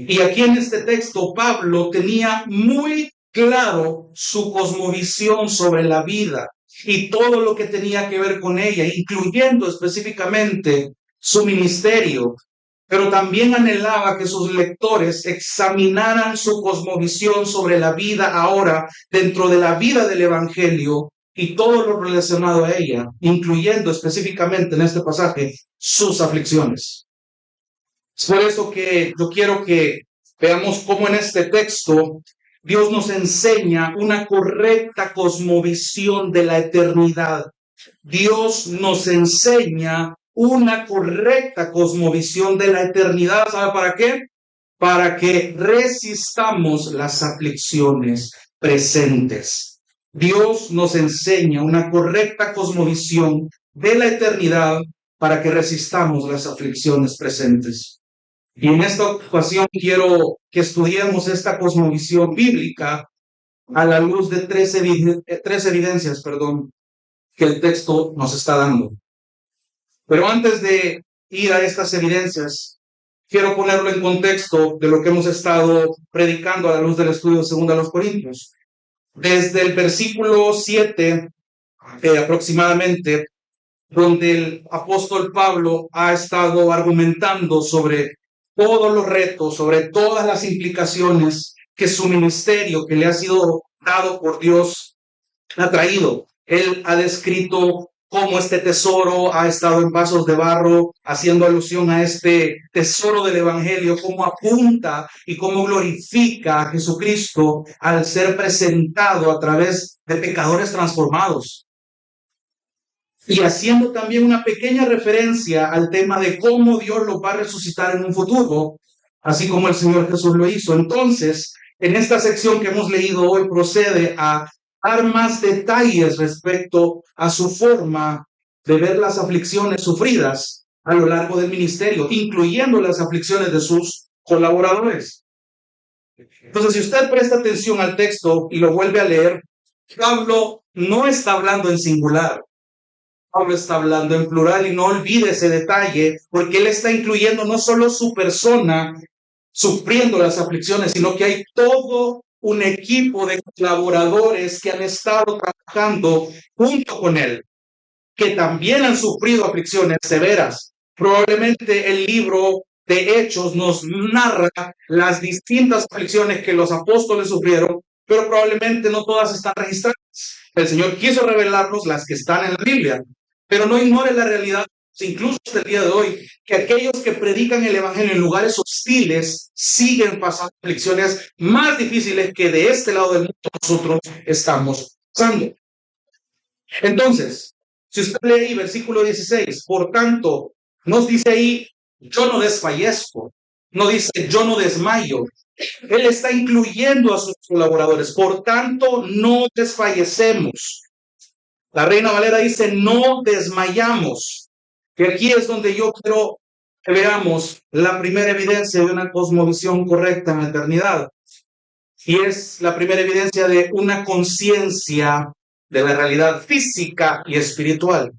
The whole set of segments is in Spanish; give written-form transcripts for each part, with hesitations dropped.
Y aquí en este texto, Pablo tenía muy claro su cosmovisión sobre la vida y todo lo que tenía que ver con ella, incluyendo específicamente su ministerio. Pero también anhelaba que sus lectores examinaran su cosmovisión sobre la vida ahora dentro de la vida del Evangelio y todo lo relacionado a ella, incluyendo específicamente en este pasaje sus aflicciones. Es por eso que yo quiero que veamos cómo en este texto Dios nos enseña una correcta cosmovisión de la eternidad. Dios nos enseña una correcta cosmovisión de la eternidad. ¿Sabe para qué? Para que resistamos las aflicciones presentes. Dios nos enseña una correcta cosmovisión de la eternidad para que resistamos las aflicciones presentes. Y en esta ocasión quiero que estudiemos esta cosmovisión bíblica a la luz de tres evidencias, que el texto nos está dando. Pero antes de ir a estas evidencias, quiero ponerlo en contexto de lo que hemos estado predicando a la luz del estudio de 2 Corintios. Desde el versículo 7 aproximadamente, donde el apóstol Pablo ha estado argumentando sobre todos los retos, sobre todas las implicaciones que su ministerio, que le ha sido dado por Dios, ha traído. Él ha descrito cómo este tesoro ha estado en vasos de barro, haciendo alusión a este tesoro del Evangelio, cómo apunta y cómo glorifica a Jesucristo al ser presentado a través de pecadores transformados. Y haciendo también una pequeña referencia al tema de cómo Dios los va a resucitar en un futuro, así como el Señor Jesús lo hizo. Entonces, en esta sección que hemos leído hoy, procede a dar más detalles respecto a su forma de ver las aflicciones sufridas a lo largo del ministerio, incluyendo las aflicciones de sus colaboradores. Entonces, si usted presta atención al texto y lo vuelve a leer, Pablo no está hablando en singular. Pablo está hablando en plural y no olvide ese detalle, porque él está incluyendo no solo su persona sufriendo las aflicciones, sino que hay todo un equipo de colaboradores que han estado trabajando junto con él, que también han sufrido aflicciones severas. Probablemente el libro de Hechos nos narra las distintas aflicciones que los apóstoles sufrieron, pero probablemente no todas están registradas. El Señor quiso revelarnos las que están en la Biblia, pero no ignore la realidad, incluso hasta el día de hoy, que aquellos que predican el Evangelio en lugares hostiles siguen pasando aflicciones más difíciles que de este lado del mundo nosotros estamos pasando. Entonces, si usted lee ahí versículo 16, por tanto, nos dice ahí, yo no desfallezco, no dice yo no desmayo. Él está incluyendo a sus colaboradores, por tanto, no desfallecemos. La Reina Valera dice, no desmayamos. Que aquí es donde yo quiero que veamos la primera evidencia de una cosmovisión correcta en la eternidad. Y es la primera evidencia de una conciencia de la realidad física y espiritual.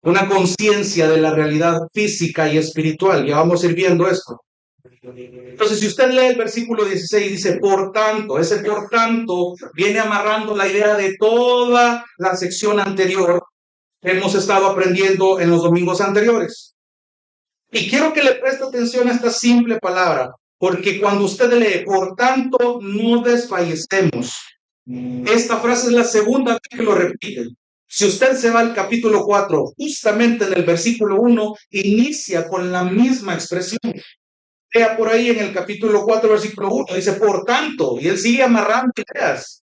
Una conciencia de la realidad física y espiritual. Ya vamos a ir viendo esto. Entonces, si usted lee el versículo 16, dice, por tanto, ese por tanto viene amarrando la idea de toda la sección anterior que hemos estado aprendiendo en los domingos anteriores. Y quiero que le preste atención a esta simple palabra, porque cuando usted lee, por tanto, no desfallecemos. Esta frase es la segunda vez que lo repite. Si usted se va al capítulo 4, justamente en el versículo 1, inicia con la misma expresión. Lea por ahí en el capítulo 4, versículo 1, dice, por tanto, y él sigue amarrando ideas.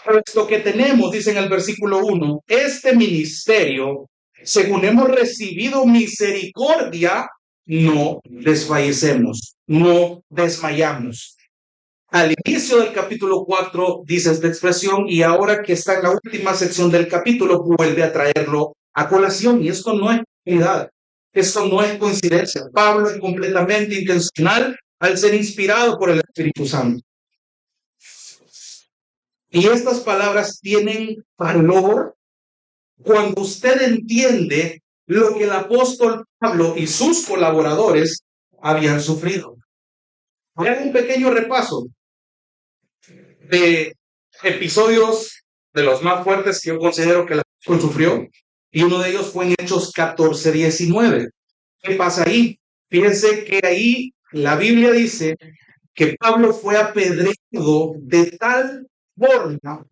Puesto que tenemos, dice en el versículo 1, este ministerio, según hemos recibido misericordia, no desfallecemos, no desmayamos. Al inicio del capítulo 4 dice esta expresión y ahora que está en la última sección del capítulo vuelve a traerlo a colación. Y esto no es casualidad, esto no es coincidencia. Pablo es completamente intencional al ser inspirado por el Espíritu Santo. Y estas palabras tienen valor cuando usted entiende lo que el apóstol Pablo y sus colaboradores habían sufrido. Hagan un pequeño repaso de episodios de los más fuertes que yo considero que la apóstol sufrió, y uno de ellos fue en Hechos 14:19. ¿Qué pasa ahí? Fíjense que ahí la Biblia dice que Pablo fue apedreado de tal forma,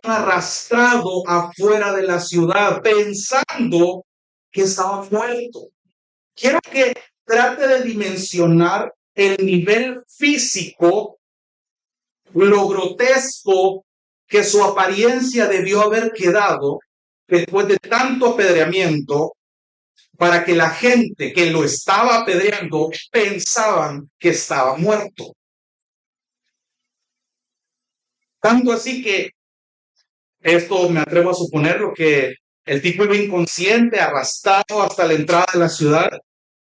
arrastrado afuera de la ciudad, pensando que estaba muerto. Quiero que trate de dimensionar el nivel físico, lo grotesco que su apariencia debió haber quedado después de tanto apedreamiento, para que la gente que lo estaba apedreando pensaban que estaba muerto. Tanto así que esto me atrevo a suponerlo, que el tipo iba inconsciente, arrastrado hasta la entrada de la ciudad.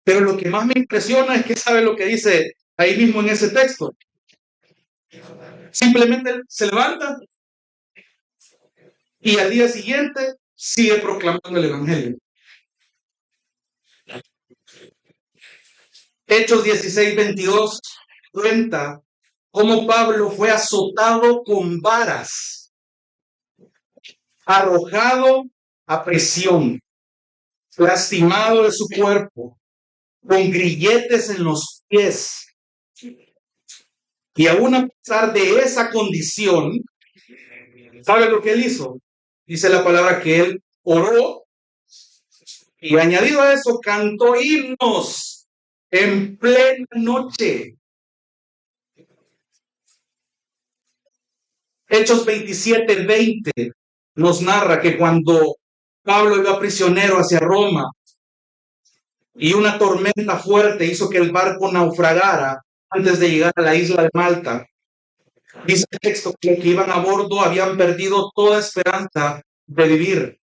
Pero lo que más me impresiona es que sabe lo que dice ahí mismo en ese texto. Simplemente se levanta y al día siguiente sigue proclamando el evangelio. Hechos 16:22 cuenta cómo Pablo fue azotado con varas, arrojado a prisión, lastimado de su cuerpo, con grilletes en los pies. Y aún a pesar de esa condición, ¿sabe lo que él hizo? Dice la palabra que él oró y añadido a eso cantó himnos en plena noche. Hechos 27:20 nos narra que cuando Pablo iba prisionero hacia Roma y una tormenta fuerte hizo que el barco naufragara antes de llegar a la isla de Malta, dice el texto que los que iban a bordo habían perdido toda esperanza de vivir.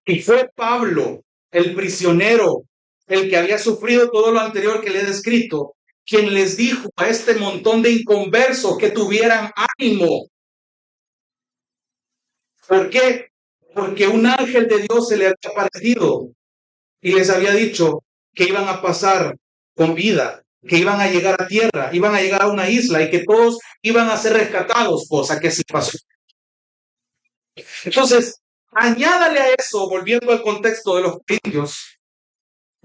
Y fue Pablo, el prisionero, el que había sufrido todo lo anterior que le he descrito, quien les dijo a este montón de inconversos que tuvieran ánimo. ¿Por qué? Porque un ángel de Dios se le había aparecido y les había dicho que iban a pasar con vida, que iban a llegar a tierra, iban a llegar a una isla y que todos iban a ser rescatados, cosa que sí pasó. Entonces, añádale a eso, volviendo al contexto de los corintios,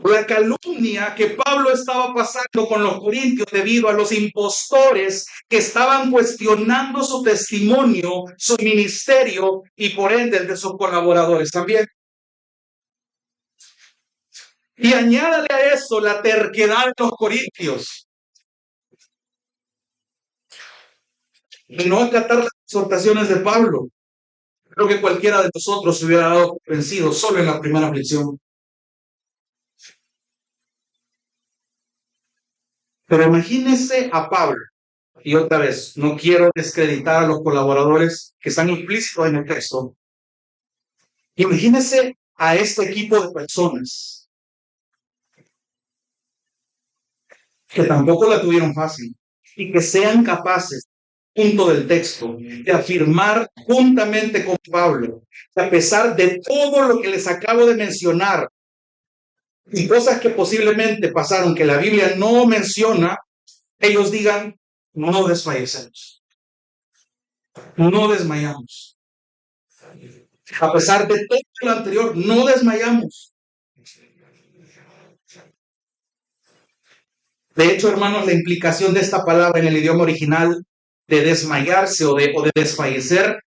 la calumnia que Pablo estaba pasando con los corintios debido a los impostores que estaban cuestionando su testimonio, su ministerio y por ende el de sus colaboradores también. Y añádale a eso la terquedad de los corintios y no acatar las exhortaciones de Pablo. Creo que cualquiera de nosotros se hubiera dado vencido solo en la primera aflicción. Pero imagínense a Pablo, y otra vez, no quiero descreditar a los colaboradores que están implícitos en el texto. Imagínense a este equipo de personas que tampoco la tuvieron fácil y que sean capaces, punto del texto, de afirmar juntamente con Pablo, que a pesar de todo lo que les acabo de mencionar y cosas que posiblemente pasaron que la Biblia no menciona, ellos digan, no desfallecemos, no desmayamos. A pesar de todo lo anterior, no desmayamos. De hecho, hermanos, la implicación de esta palabra en el idioma original de desmayarse o de desfallecer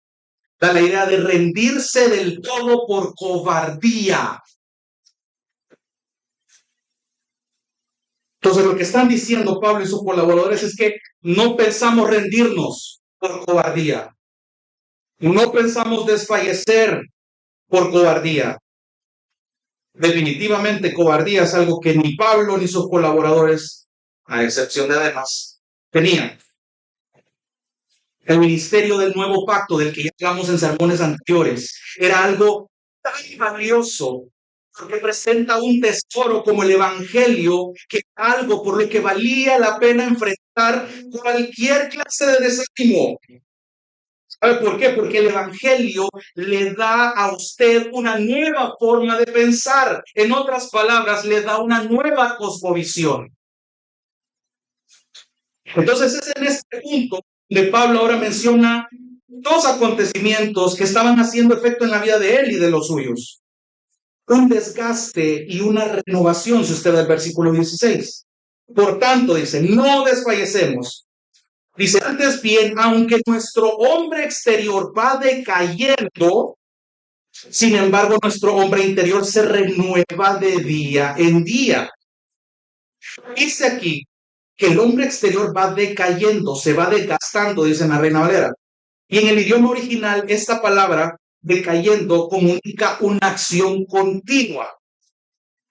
da la idea de rendirse del todo por cobardía. Entonces, lo que están diciendo Pablo y sus colaboradores es que no pensamos rendirnos por cobardía. No pensamos desfallecer por cobardía. Definitivamente, cobardía es algo que ni Pablo ni sus colaboradores, a excepción de además, tenían. El ministerio del nuevo pacto, del que ya hablamos en sermones anteriores, era algo tan valioso porque presenta un tesoro como el evangelio, que es algo por lo que valía la pena enfrentar cualquier clase de desánimo. ¿Sabe por qué? Porque el evangelio le da a usted una nueva forma de pensar. En otras palabras, le da una nueva cosmovisión. Entonces es en este punto de Pablo ahora menciona dos acontecimientos que estaban haciendo efecto en la vida de él y de los suyos. Un desgaste y una renovación, si usted ve el versículo 16. Por tanto, dice, no desfallecemos. Dice, antes bien, aunque nuestro hombre exterior va decayendo, sin embargo, nuestro hombre interior se renueva de día en día. Dice aquí que el hombre exterior va decayendo, se va desgastando, dice en la Reina Valera. Y en el idioma original, esta palabra decayendo comunica una acción continua.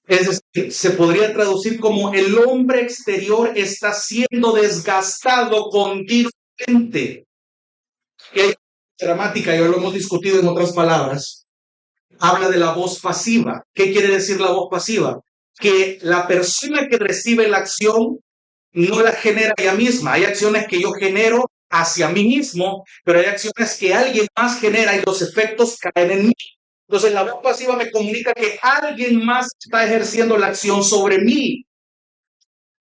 Es decir, se podría traducir como el hombre exterior está siendo desgastado continuamente. Que dramática, ya lo hemos discutido en otras palabras. Habla de la voz pasiva. ¿Qué quiere decir la voz pasiva? Que la persona que recibe la acción no la genera ella misma. Hay acciones que yo genero hacia mí mismo, pero hay acciones que alguien más genera y los efectos caen en mí. Entonces la voz pasiva me comunica que alguien más está ejerciendo la acción sobre mí.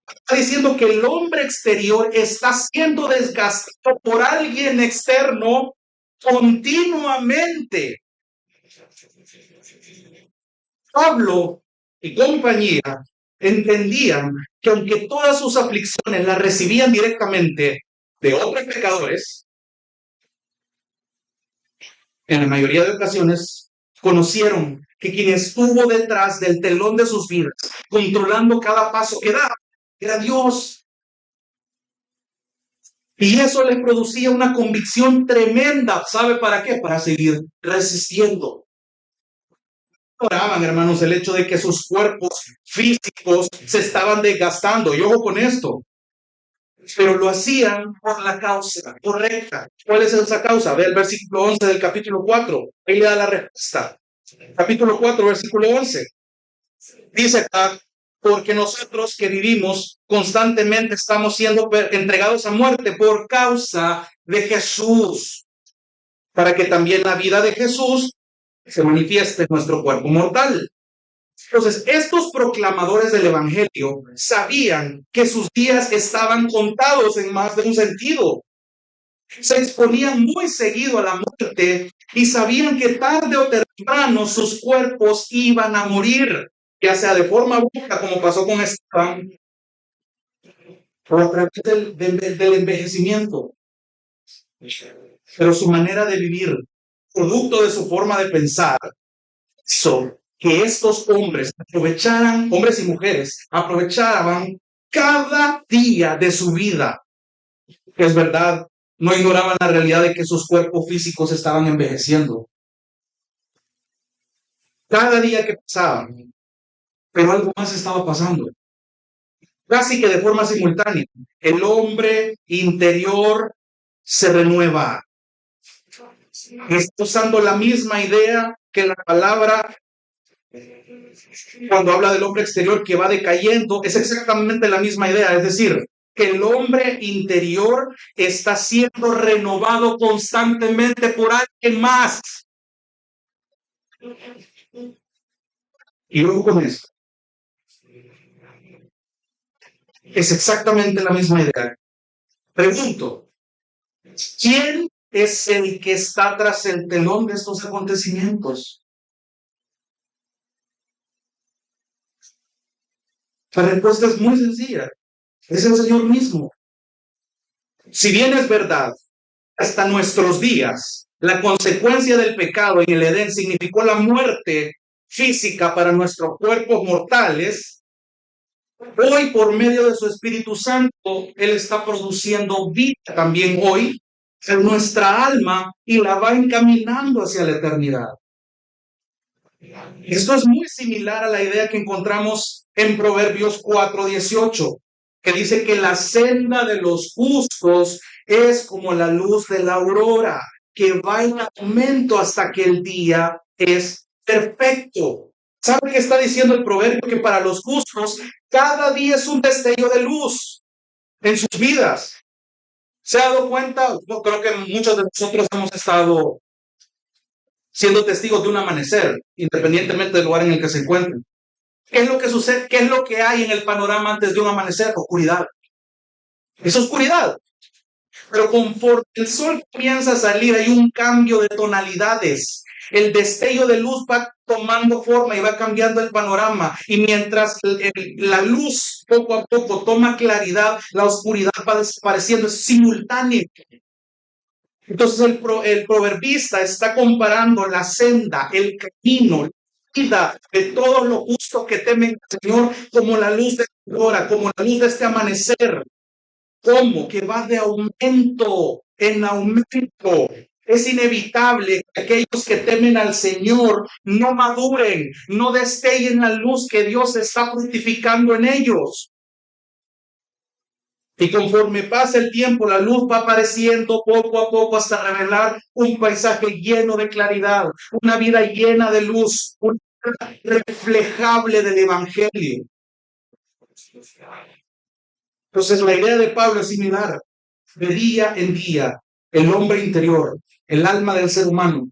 Está diciendo que el hombre exterior está siendo desgastado por alguien externo continuamente. Pablo y compañía entendían que aunque todas sus aflicciones las recibían directamente de otros pecadores, en la mayoría de ocasiones conocieron que quien estuvo detrás del telón de sus vidas, controlando cada paso que daba, era Dios. Y eso les producía una convicción tremenda. ¿Sabe para qué? Para seguir resistiendo. Oraban, hermanos, el hecho de que sus cuerpos físicos se estaban desgastando. Y ojo con esto, pero lo hacían por la causa correcta. ¿Cuál es esa causa? Ve el versículo 11 del capítulo 4. Ahí le da la respuesta. Capítulo 4, versículo 11. Dice acá, porque nosotros que vivimos constantemente estamos siendo entregados a muerte por causa de Jesús, para que también la vida de Jesús se manifieste en nuestro cuerpo mortal. Entonces, estos proclamadores del Evangelio sabían que sus días estaban contados en más de un sentido. Se exponían muy seguido a la muerte y sabían que tarde o temprano sus cuerpos iban a morir, ya sea de forma brusca, como pasó con Esteban, o a través del envejecimiento. Pero su manera de vivir, producto de su forma de pensar, hizo que estos hombres aprovecharan, hombres y mujeres, aprovechaban cada día de su vida. Es verdad, no ignoraban la realidad de que sus cuerpos físicos estaban envejeciendo. Cada día que pasaba, pero algo más estaba pasando. Casi que de forma simultánea. El hombre interior se renueva. Está usando la misma idea que la palabra cuando habla del hombre exterior que va decayendo, es exactamente la misma idea, es decir, que el hombre interior está siendo renovado constantemente por alguien más. Y luego con esto, es exactamente la misma idea. Pregunto, ¿quién es el que está tras el telón de estos acontecimientos? La respuesta es muy sencilla, es el Señor mismo. Si bien es verdad, hasta nuestros días, la consecuencia del pecado en el Edén significó la muerte física para nuestros cuerpos mortales, hoy por medio de su Espíritu Santo, Él está produciendo vida también hoy en nuestra alma y la va encaminando hacia la eternidad. Esto es muy similar a la idea que encontramos en Proverbios 4:18, que dice que la senda de los justos es como la luz de la aurora, que va en aumento hasta que el día es perfecto. ¿Sabe qué está diciendo el proverbio? Que para los justos cada día es un destello de luz en sus vidas. ¿Se ha dado cuenta? Yo creo que muchos de nosotros hemos estado siendo testigos de un amanecer, independientemente del lugar en el que se encuentren. ¿Qué es lo que sucede? ¿Qué es lo que hay en el panorama antes de un amanecer? Oscuridad. Es oscuridad. Pero conforme el sol comienza a salir, hay un cambio de tonalidades. El destello de luz va tomando forma y va cambiando el panorama. Y mientras la luz poco a poco toma claridad, la oscuridad va desapareciendo, es simultáneo. Entonces el proverbista está comparando la senda, el camino, la vida de todos los justos que temen al Señor como la luz de la aurora, como la luz de este amanecer. ¿Cómo? Que va de aumento en aumento. Es inevitable que aquellos que temen al Señor no maduren, no destellen la luz que Dios está fructificando en ellos. Y conforme pasa el tiempo, la luz va apareciendo poco a poco hasta revelar un paisaje lleno de claridad, una vida llena de luz, una vida reflejable del Evangelio. Entonces la idea de Pablo es similar. De día en día, el hombre interior, el alma del ser humano,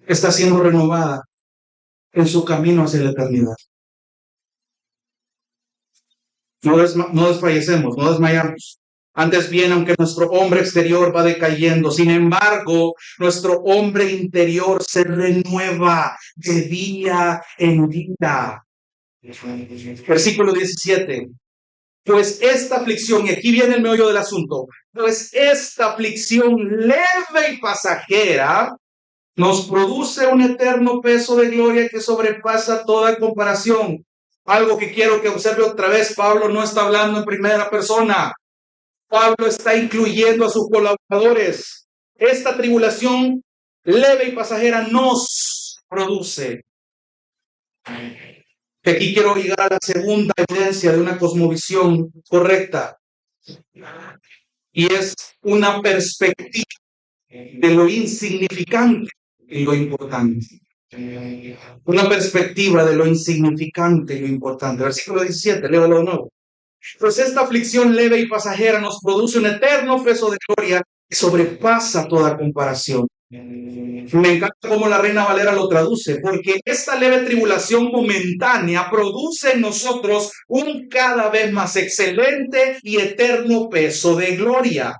está siendo renovada en su camino hacia la eternidad. No desfallecemos, no desmayamos. Antes bien, aunque nuestro hombre exterior va decayendo, sin embargo, nuestro hombre interior se renueva de día en día. Versículo 17. Pues esta aflicción, y aquí viene el meollo del asunto, pues esta aflicción leve y pasajera nos produce un eterno peso de gloria que sobrepasa toda comparación. Algo que quiero que observe otra vez, Pablo no está hablando en primera persona. Pablo está incluyendo a sus colaboradores. Esta tribulación leve y pasajera nos produce. Aquí quiero llegar a la segunda evidencia de una cosmovisión correcta. Y es una perspectiva de lo insignificante y lo importante. Una perspectiva de lo insignificante y lo importante. Versículo 17, léalo de nuevo. Pues esta aflicción leve y pasajera nos produce un eterno peso de gloria que sobrepasa toda comparación. Me encanta cómo la Reina Valera lo traduce, porque esta leve tribulación momentánea produce en nosotros un cada vez más excelente y eterno peso de gloria.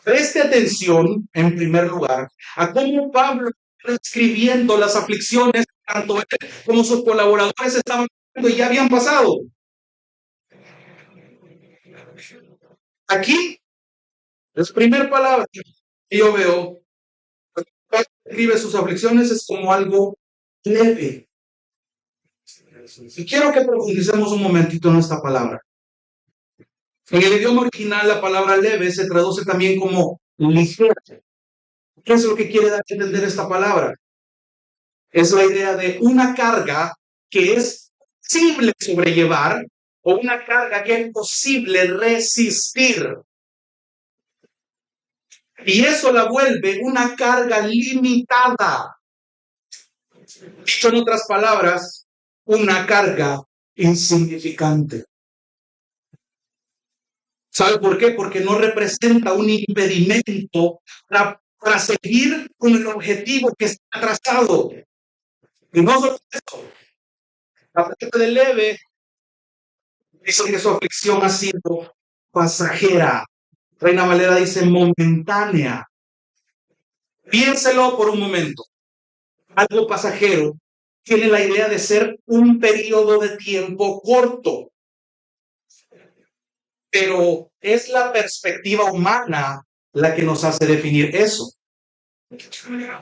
Preste atención, en primer lugar, a cómo Pablo está escribiendo las aflicciones, tanto él como sus colaboradores estaban viendo y ya habían pasado. Aquí, la primera palabra que yo veo, Pablo escribe sus aflicciones es como algo leve. Y quiero que profundicemos un momentito en esta palabra. En el idioma original, la palabra leve se traduce también como ligera. ¿Qué es lo que quiere dar a entender esta palabra? Es la idea de una carga que es posible sobrellevar o una carga que es posible resistir. Y eso la vuelve una carga limitada. Dicho en otras palabras, una carga insignificante. ¿Sabe por qué? Porque no representa un impedimento para seguir con el objetivo que está trazado. Y no solo eso, la parte de leve dice que su aflicción ha sido pasajera. Reina Valera dice momentánea. Piénselo por un momento. Algo pasajero tiene la idea de ser un periodo de tiempo corto. Pero es la perspectiva humana la que nos hace definir eso.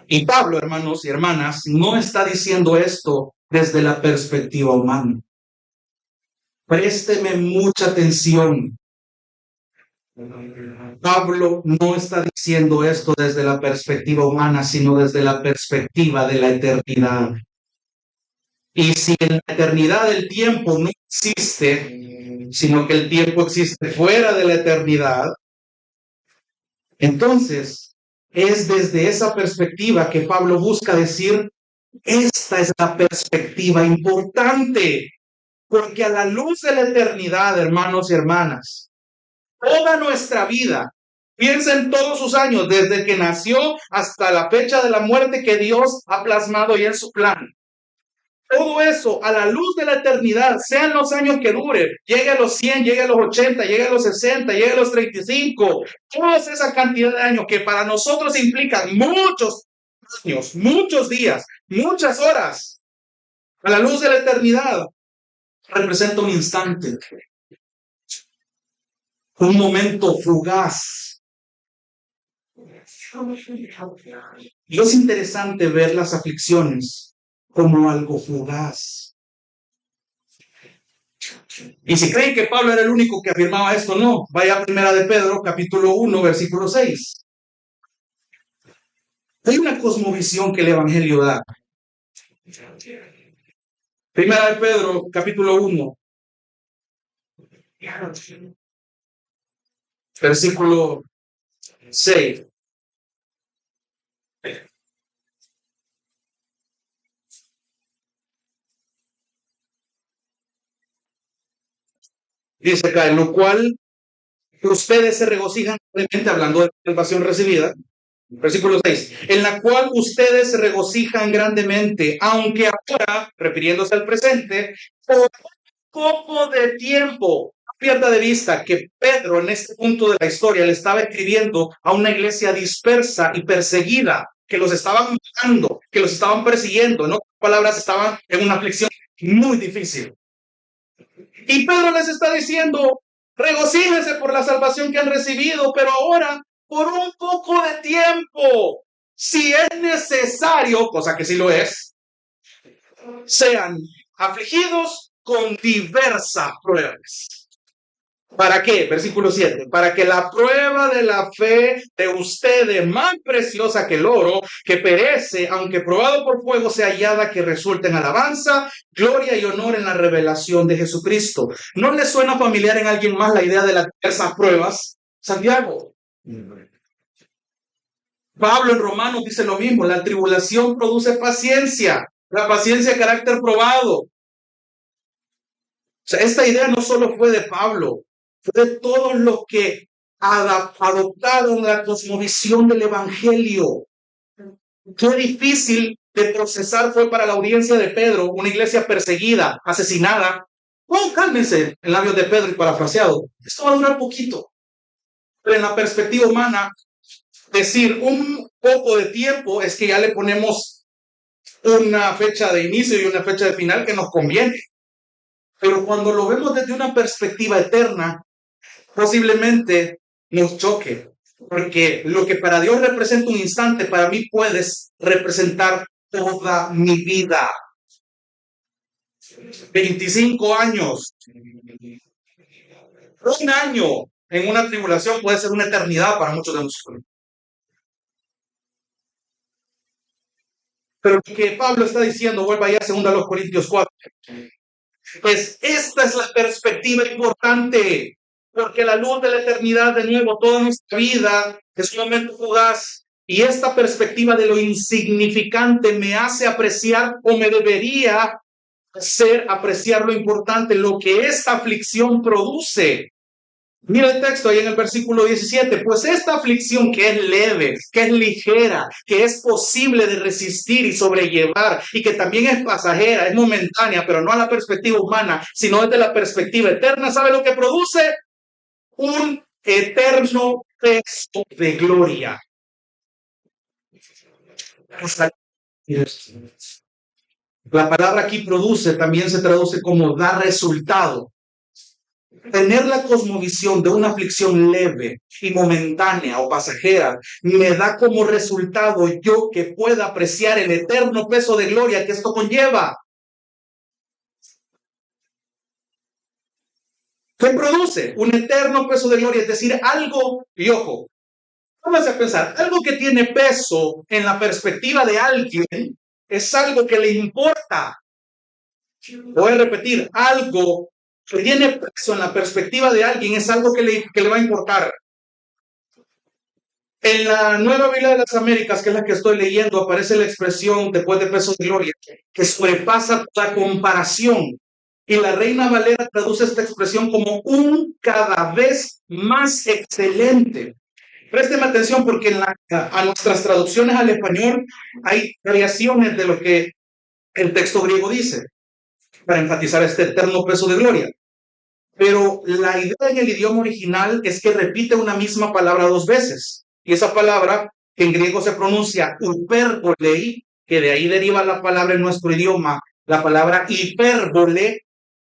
Y Pablo, hermanos y hermanas, no está diciendo esto desde la perspectiva humana. Présteme mucha atención. Pablo no está diciendo esto desde la perspectiva humana, sino desde la perspectiva de la eternidad. Y si en la eternidad el tiempo no existe, sino que el tiempo existe fuera de la eternidad, entonces es desde esa perspectiva que Pablo busca decir, esta es la perspectiva importante, porque a la luz de la eternidad, hermanos y hermanas, toda nuestra vida, piensen todos sus años, desde que nació hasta la fecha de la muerte que Dios ha plasmado ya en su plan. Todo eso a la luz de la eternidad, sean los años que dure, llegue a los 100, llegue a los 80, llegue a los 60, llegue a los 35, toda esa cantidad de años que para nosotros implican muchos años, muchos días, muchas horas, a la luz de la eternidad, representa un instante, un momento fugaz. Y es interesante ver las aflicciones como algo fugaz. Y si creen que Pablo era el único que afirmaba esto, no. Vaya a Primera de Pedro, capítulo 1, versículo 6. Hay una cosmovisión que el Evangelio da. Primera de Pedro, capítulo 1, versículo 6. Dice acá, en lo cual ustedes se regocijan, hablando de la salvación recibida, versículo 6, en la cual ustedes se regocijan grandemente, aunque ahora, refiriéndose al presente, por poco de tiempo. No pierda de vista que Pedro en este punto de la historia le estaba escribiendo a una iglesia dispersa y perseguida, que los estaban matando, que los estaban persiguiendo, en otras palabras, estaban en una aflicción muy difícil. Y Pedro les está diciendo, regocíjense por la salvación que han recibido, pero ahora por un poco de tiempo, si es necesario, cosa que sí lo es, sean afligidos con diversas pruebas. ¿Para qué? Versículo 7. Para que la prueba de la fe de ustedes, más preciosa que el oro, que perece, aunque probado por fuego, sea hallada, que resulte en alabanza, gloria y honor en la revelación de Jesucristo. ¿No les suena familiar en alguien más la idea de las diversas pruebas? Santiago. Pablo en Romanos dice lo mismo. La tribulación produce paciencia. La paciencia, carácter probado. O sea, esta idea no solo fue de Pablo, fue de todos los que adoptaron la cosmovisión del Evangelio. Qué difícil de procesar fue para la audiencia de Pedro, una iglesia perseguida, asesinada. Bueno, cálmense, en labios de Pedro y parafraseado. Esto va a durar poquito. Pero en la perspectiva humana, decir un poco de tiempo es que ya le ponemos una fecha de inicio y una fecha de final que nos conviene. Pero cuando lo vemos desde una perspectiva eterna, posiblemente nos choque, porque lo que para Dios representa un instante, para mí puedes representar toda mi vida. 25 años, un año en una tribulación puede ser una eternidad para muchos de nosotros. Pero lo que Pablo está diciendo, vuelva ya a 2 Corintios 4, pues esta es la perspectiva importante, porque la luz de la eternidad, de nuevo, toda nuestra vida es un momento fugaz, y esta perspectiva de lo insignificante me hace apreciar, o me debería hacer apreciar lo importante, lo que esta aflicción produce. Mira el texto ahí en el versículo 17, pues esta aflicción que es leve, que es ligera, que es posible de resistir y sobrellevar, y que también es pasajera, es momentánea, pero no a la perspectiva humana, sino desde la perspectiva eterna, ¿sabe lo que produce? Un eterno peso de gloria. La palabra aquí produce también se traduce como da resultado. Tener la cosmovisión de una aflicción leve y momentánea o pasajera me da como resultado yo que pueda apreciar el eterno peso de gloria que esto conlleva. ¿Qué produce? Un eterno peso de gloria, es decir, algo, y ojo, vamos a pensar, algo que tiene peso en la perspectiva de alguien es algo que le importa. Voy a repetir, algo que tiene peso en la perspectiva de alguien es algo que le va a importar. En la Nueva Biblia de las Américas, que es la que estoy leyendo, aparece la expresión después de peso de gloria, que sobrepasa la comparación. Y la Reina Valera traduce esta expresión como un cada vez más excelente. Présteme atención porque a nuestras traducciones al español hay variaciones de lo que el texto griego dice, para enfatizar este eterno peso de gloria. Pero la idea en el idioma original es que repite una misma palabra dos veces. Y esa palabra, que en griego se pronuncia hyperbolei, que de ahí deriva la palabra en nuestro idioma, la palabra hipérbole.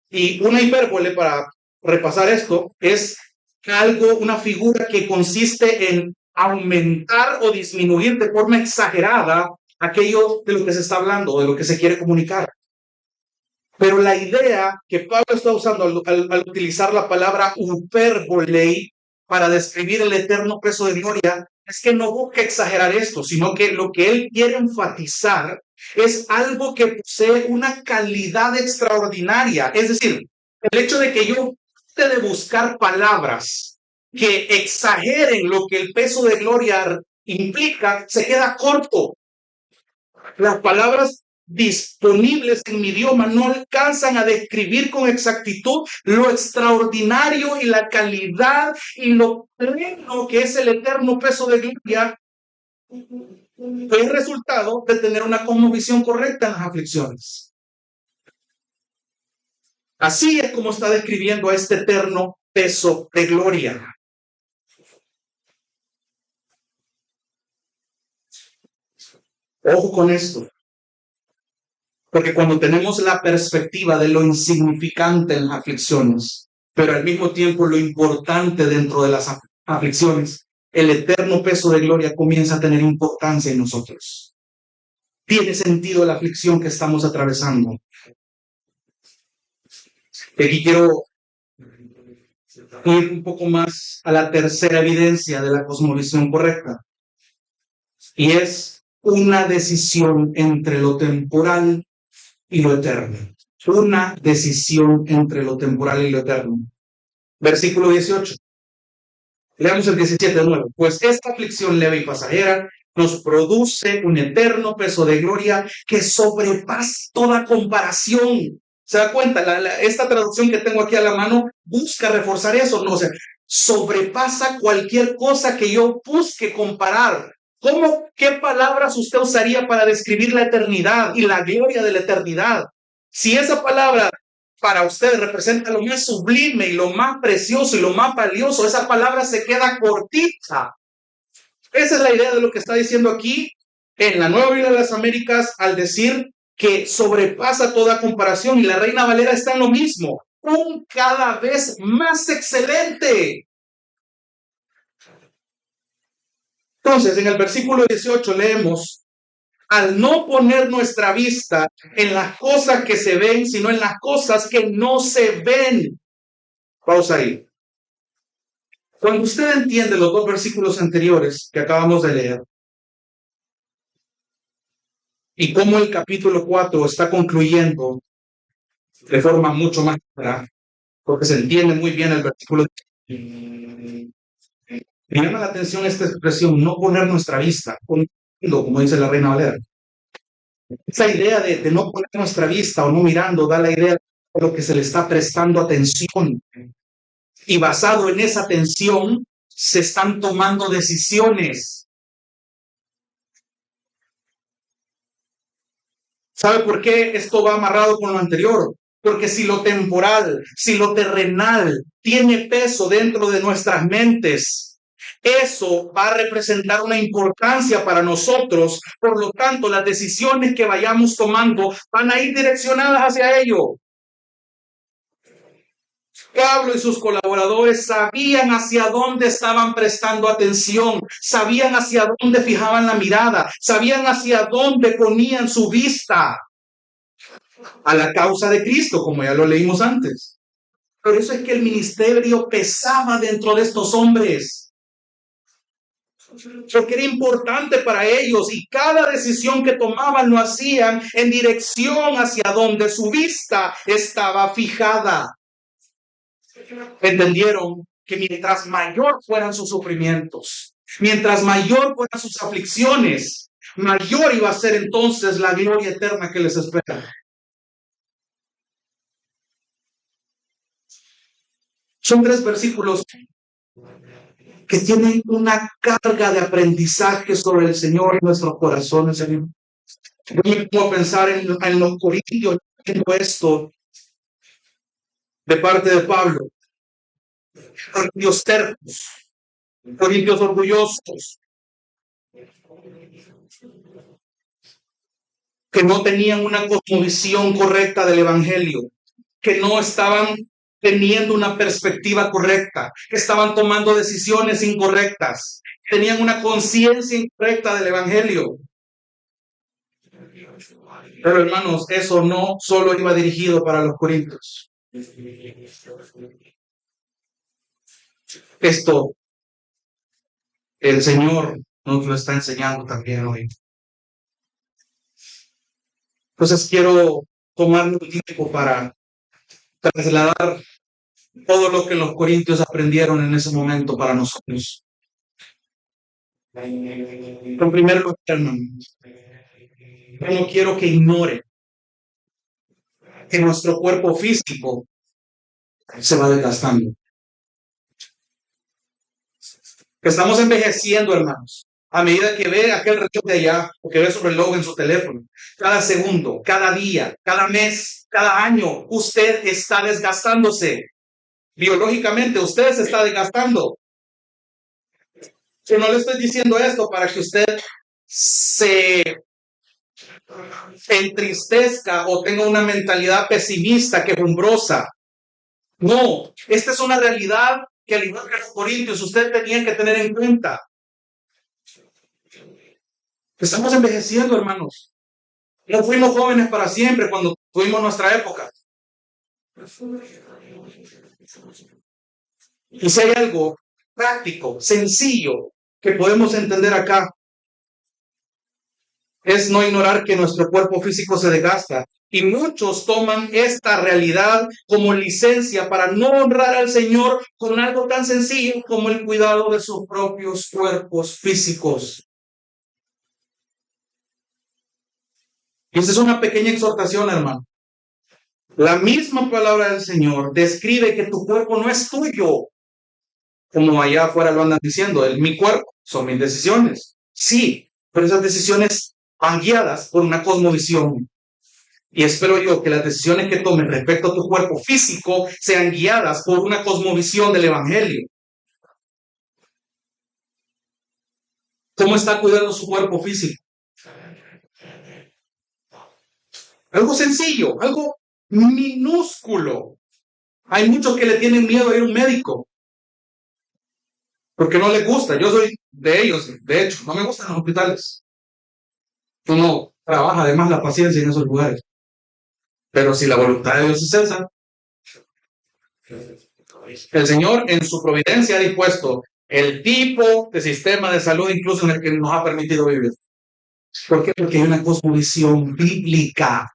Y una hipérbole, para repasar esto, es algo, una figura que consiste en aumentar o disminuir de forma exagerada aquello de lo que se está hablando, de lo que se quiere comunicar. Pero la idea que Pablo está usando al utilizar la palabra hyperbolei para describir el eterno peso de gloria es que no busca exagerar esto, sino que lo que él quiere enfatizar es algo que posee una calidad extraordinaria. Es decir, el hecho de que yo trate de buscar palabras que exageren lo que el peso de gloria implica, se queda corto. Las palabras disponibles en mi idioma no alcanzan a describir con exactitud lo extraordinario y la calidad y lo pleno que es el eterno peso de gloria, que es resultado de tener una cosmovisión correcta en las aflicciones. Así es como está describiendo a este eterno peso de gloria. Ojo con esto. Porque cuando tenemos la perspectiva de lo insignificante en las aflicciones, pero al mismo tiempo lo importante dentro de las aflicciones, el eterno peso de gloria comienza a tener importancia en nosotros. Tiene sentido la aflicción que estamos atravesando. Aquí quiero ir un poco más a la tercera evidencia de la cosmovisión correcta. Y es una decisión entre lo temporal y lo eterno. Una decisión entre lo temporal y lo eterno. Versículo 18. Leamos el 17 de nuevo. Pues esta aflicción leve y pasajera nos produce un eterno peso de gloria que sobrepasa toda comparación. ¿Se da cuenta? Esta traducción que tengo aquí a la mano busca reforzar eso. No, o sea, sobrepasa cualquier cosa que yo busque comparar. ¿Qué palabras usted usaría para describir la eternidad y la gloria de la eternidad? Si esa palabra para usted representa lo más sublime y lo más precioso y lo más valioso, esa palabra se queda cortita. Esa es la idea de lo que está diciendo aquí en la Nueva Biblia de las Américas al decir que sobrepasa toda comparación, y la Reina Valera está en lo mismo, un cada vez más excelente. Entonces, en el versículo 18 leemos: al no poner nuestra vista en las cosas que se ven, sino en las cosas que no se ven. Pausa ahí. Cuando usted entiende los dos versículos anteriores que acabamos de leer, y cómo el capítulo 4 está concluyendo de forma mucho más clara, porque se entiende muy bien el versículo. Me llama la atención esta expresión, no poner nuestra vista, como dice la Reina Valera. Esa idea de no poner nuestra vista o no mirando da la idea de lo que se le está prestando atención. Y basado en esa atención se están tomando decisiones. ¿Sabe por qué esto va amarrado con lo anterior? Porque si lo temporal, si lo terrenal tiene peso dentro de nuestras mentes, eso va a representar una importancia para nosotros. Por lo tanto, las decisiones que vayamos tomando van a ir direccionadas hacia ello. Pablo y sus colaboradores sabían hacia dónde estaban prestando atención, sabían hacia dónde fijaban la mirada, sabían hacia dónde ponían su vista. A la causa de Cristo, como ya lo leímos antes. Por eso es que el ministerio pesaba dentro de estos hombres, porque era importante para ellos, y cada decisión que tomaban lo hacían en dirección hacia donde su vista estaba fijada. Entendieron que mientras mayor fueran sus sufrimientos, mientras mayor fueran sus aflicciones, mayor iba a ser entonces la gloria eterna que les espera. Son 3 versículos que tienen una carga de aprendizaje sobre el Señor en nuestros corazones, Señor. Yo me pongo a pensar en los corintios haciendo esto de parte de Pablo. Corintios tercos, corintios orgullosos, que no tenían una cosmovisión correcta del evangelio, que no estaban teniendo una perspectiva correcta, que estaban tomando decisiones incorrectas, tenían una conciencia incorrecta del evangelio. Pero hermanos, eso no solo iba dirigido para los corintios. Esto el Señor nos lo está enseñando también hoy. Entonces quiero tomarme un tiempo para trasladar todo lo que los corintios aprendieron en ese momento para nosotros. En primer lugar, hermanos, yo no quiero que ignore que nuestro cuerpo físico se va desgastando. Estamos envejeciendo, hermanos. A medida que ve aquel reloj de allá, o que ve su reloj en su teléfono, cada segundo, cada día, cada mes, cada año, usted está desgastándose. Biológicamente, usted se está desgastando. Yo no le estoy diciendo esto para que usted se entristezca o tenga una mentalidad pesimista, quejumbrosa. No, esta es una realidad que al igual que los corintios, usted tenía que tener en cuenta. Estamos envejeciendo, hermanos. No fuimos jóvenes para siempre cuando tuvimos nuestra época. Y si hay algo práctico, sencillo, que podemos entender acá, es no ignorar que nuestro cuerpo físico se desgasta. Y muchos toman esta realidad como licencia para no honrar al Señor con algo tan sencillo como el cuidado de sus propios cuerpos físicos. Y esa es una pequeña exhortación, hermano. La misma palabra del Señor describe que tu cuerpo no es tuyo, como allá afuera lo andan diciendo. Mi cuerpo son mis decisiones. Sí, pero esas decisiones van guiadas por una cosmovisión. Y espero yo que las decisiones que tomes respecto a tu cuerpo físico sean guiadas por una cosmovisión del Evangelio. ¿Cómo está cuidando su cuerpo físico? Algo sencillo, algo minúsculo. Hay muchos que le tienen miedo a ir a un médico porque no les gusta. Yo soy de ellos, de hecho, no me gustan los hospitales. Uno trabaja además la paciencia en esos lugares. Pero si la voluntad de Dios es esa, el Señor en su providencia ha dispuesto el tipo de sistema de salud incluso en el que nos ha permitido vivir. ¿Por qué? Porque hay una cosmovisión bíblica.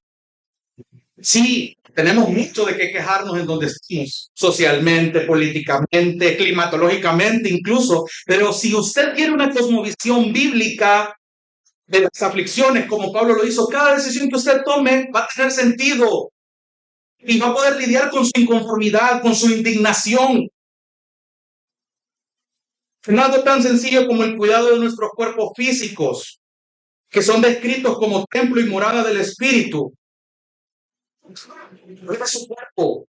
Sí, tenemos mucho de qué quejarnos en donde estamos, socialmente, políticamente, climatológicamente incluso, pero si usted tiene una cosmovisión bíblica de las aflicciones, como Pablo lo hizo, cada decisión que usted tome va a tener sentido y va a poder lidiar con su inconformidad, con su indignación. No algo tan sencillo como el cuidado de nuestros cuerpos físicos, que son descritos como templo y morada del Espíritu. Cuida su cuerpo,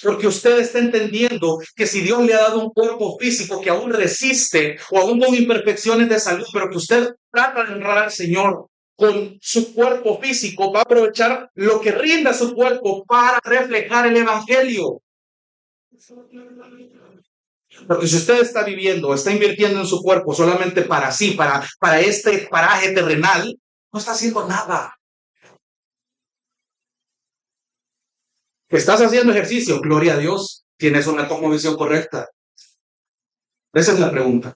porque usted está entendiendo que si Dios le ha dado un cuerpo físico que aún resiste o aún con imperfecciones de salud, pero que usted trata de honrar al Señor con su cuerpo físico, va a aprovechar lo que rinda su cuerpo para reflejar el Evangelio. Porque si usted está viviendo, está invirtiendo en su cuerpo solamente para sí, para este paraje terrenal, no está haciendo nada. ¿Estás haciendo ejercicio? Gloria a Dios. ¿Tienes una cosmovisión correcta? Esa es la pregunta.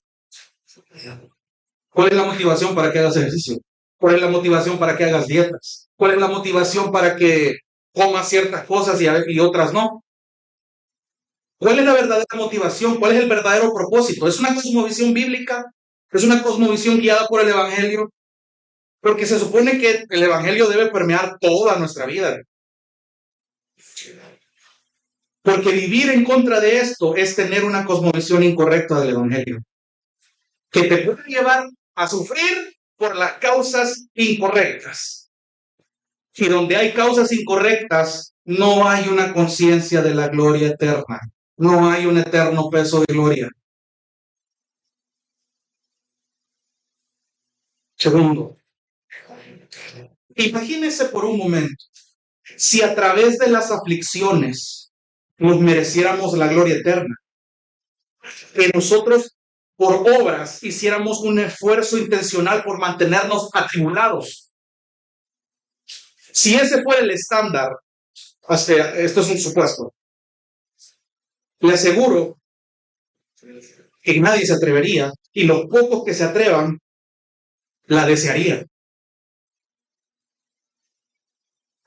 ¿Cuál es la motivación para que hagas ejercicio? ¿Cuál es la motivación para que hagas dietas? ¿Cuál es la motivación para que comas ciertas cosas y otras no? ¿Cuál es la verdadera motivación? ¿Cuál es el verdadero propósito? ¿Es una cosmovisión bíblica? ¿Es una cosmovisión guiada por el Evangelio? Porque se supone que el Evangelio debe permear toda nuestra vida. Porque vivir en contra de esto es tener una cosmovisión incorrecta del Evangelio, que te puede llevar a sufrir por las causas incorrectas. Y donde hay causas incorrectas, no hay una conciencia de la gloria eterna. No hay un eterno peso de gloria. Segundo, imagínese por un momento, si a través de las aflicciones nos mereciéramos la gloria eterna, que nosotros por obras hiciéramos un esfuerzo intencional por mantenernos atribulados. Si ese fuera el estándar, esto es un supuesto, le aseguro que nadie se atrevería y los pocos que se atrevan la desearían.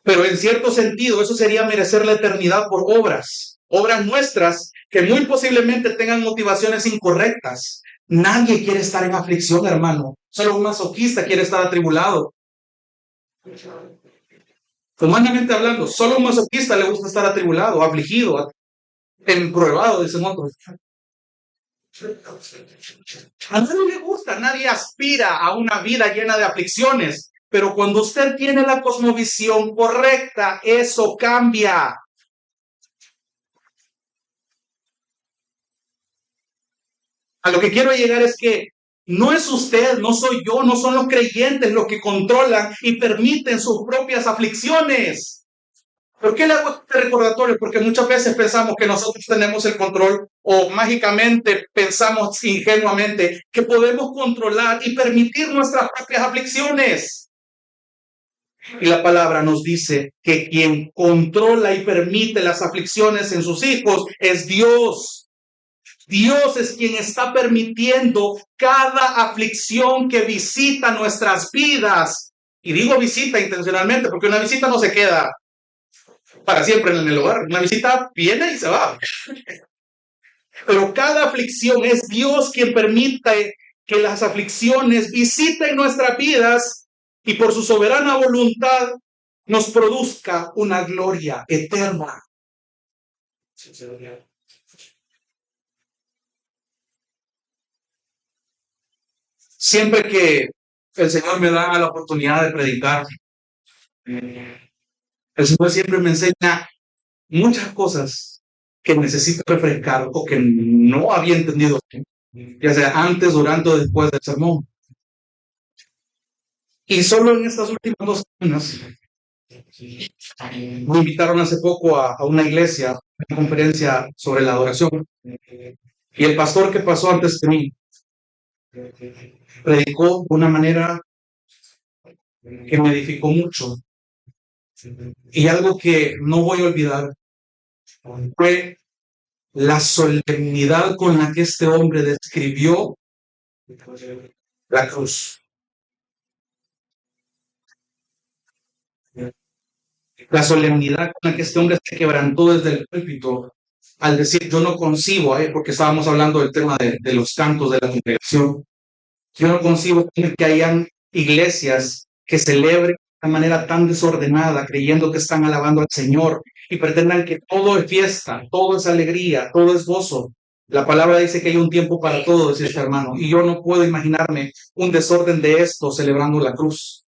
Pero en cierto sentido, eso sería merecer la eternidad por obras nuestras que muy posiblemente tengan motivaciones incorrectas. Nadie quiere estar en aflicción, hermano. Solo un masoquista quiere estar atribulado. Humanamente hablando, solo un masoquista le gusta estar atribulado, afligido, empruebado, dicen otros. A nadie le gusta, nadie aspira a una vida llena de aflicciones, pero cuando usted tiene la cosmovisión correcta, eso cambia. A lo que quiero llegar es que no es usted, no soy yo, no son los creyentes los que controlan y permiten sus propias aflicciones. ¿Por qué le hago este recordatorio? Porque muchas veces pensamos que nosotros tenemos el control o mágicamente pensamos ingenuamente que podemos controlar y permitir nuestras propias aflicciones. Y la palabra nos dice que quien controla y permite las aflicciones en sus hijos es Dios. Dios es quien está permitiendo cada aflicción que visita nuestras vidas. Y digo visita intencionalmente porque una visita no se queda para siempre en el hogar. Una visita viene y se va. Pero cada aflicción es Dios quien permite que las aflicciones visiten nuestras vidas y por su soberana voluntad nos produzca una gloria eterna. Siempre que el Señor me da la oportunidad de predicar, el Señor siempre me enseña muchas cosas que necesito refrescar o que no había entendido, ya sea antes, durante o después del sermón. Y solo en estas últimas 2 semanas me invitaron hace poco a una iglesia, una conferencia sobre la adoración. Y el pastor que pasó antes de mí predicó de una manera que me edificó mucho. Y algo que no voy a olvidar fue la solemnidad con la que este hombre describió la cruz. La solemnidad con la que este hombre se quebrantó desde el púlpito al decir, yo no concibo, porque estábamos hablando del tema de los cantos de la congregación, yo no concibo que hayan iglesias que celebren de una manera tan desordenada, creyendo que están alabando al Señor y pretendan que todo es fiesta, todo es alegría, todo es gozo. La palabra dice que hay un tiempo para todo, dice este hermano, y yo no puedo imaginarme un desorden de esto celebrando la cruz.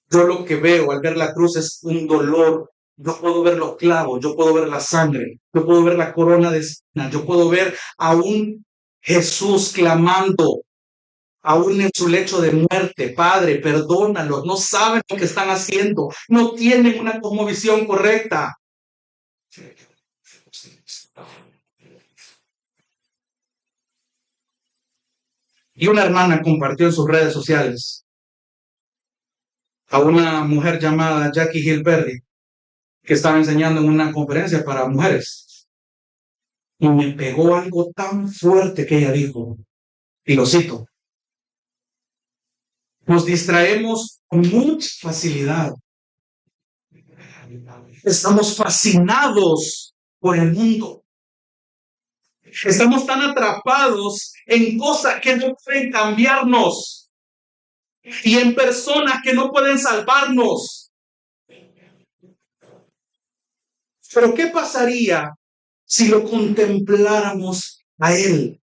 Yo lo que veo al ver la cruz es un dolor. Yo puedo ver los clavos, yo puedo ver la sangre, yo puedo ver la corona de espinas, yo puedo ver a un Jesús clamando, aún en su lecho de muerte, Padre, perdónalos, no saben lo que están haciendo, no tienen una cosmovisión correcta. Y una hermana compartió en sus redes sociales a una mujer llamada Jackie Hilberry, que estaba enseñando en una conferencia para mujeres. Y me pegó algo tan fuerte que ella dijo, y lo cito: nos distraemos con mucha facilidad. Estamos fascinados por el mundo. Estamos tan atrapados en cosas que no pueden cambiarnos y en personas que no pueden salvarnos. Pero ¿qué pasaría si lo contempláramos a Él?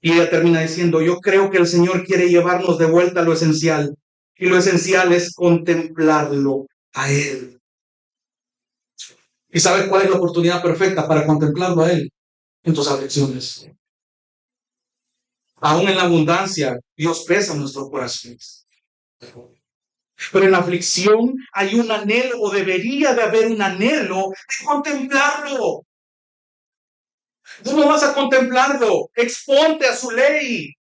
Y ella termina diciendo, yo creo que el Señor quiere llevarnos de vuelta a lo esencial. Y lo esencial es contemplarlo a Él. ¿Y sabes cuál es la oportunidad perfecta para contemplarlo a Él? En tus aflicciones. Aún en la abundancia, Dios pesa nuestros corazones. Pero en la aflicción hay un anhelo, o debería de haber un anhelo de contemplarlo. ¿Cómo vas a contemplarlo? Exponte a su ley.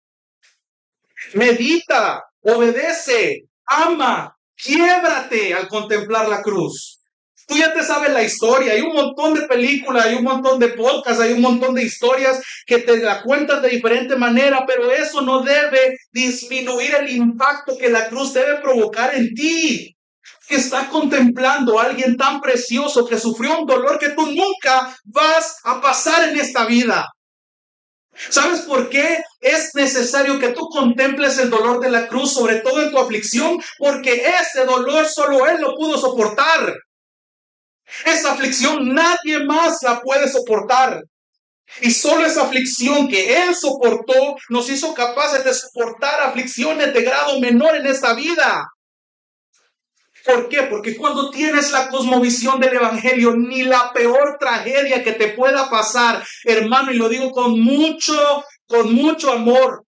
Medita, obedece, ama, quiébrate al contemplar la cruz. Tú ya te sabes la historia, hay un montón de películas, hay un montón de podcasts, hay un montón de historias que te la cuentan de diferente manera, pero eso no debe disminuir el impacto que la cruz debe provocar en ti. Que estás contemplando a alguien tan precioso que sufrió un dolor que tú nunca vas a pasar en esta vida. ¿Sabes por qué es necesario que tú contemples el dolor de la cruz, sobre todo en tu aflicción? Porque ese dolor solo Él lo pudo soportar. Esa aflicción nadie más la puede soportar. Y solo esa aflicción que Él soportó nos hizo capaces de soportar aflicciones de grado menor en esta vida. ¿Por qué? Porque cuando tienes la cosmovisión del Evangelio, ni la peor tragedia que te pueda pasar, hermano, y lo digo con mucho amor.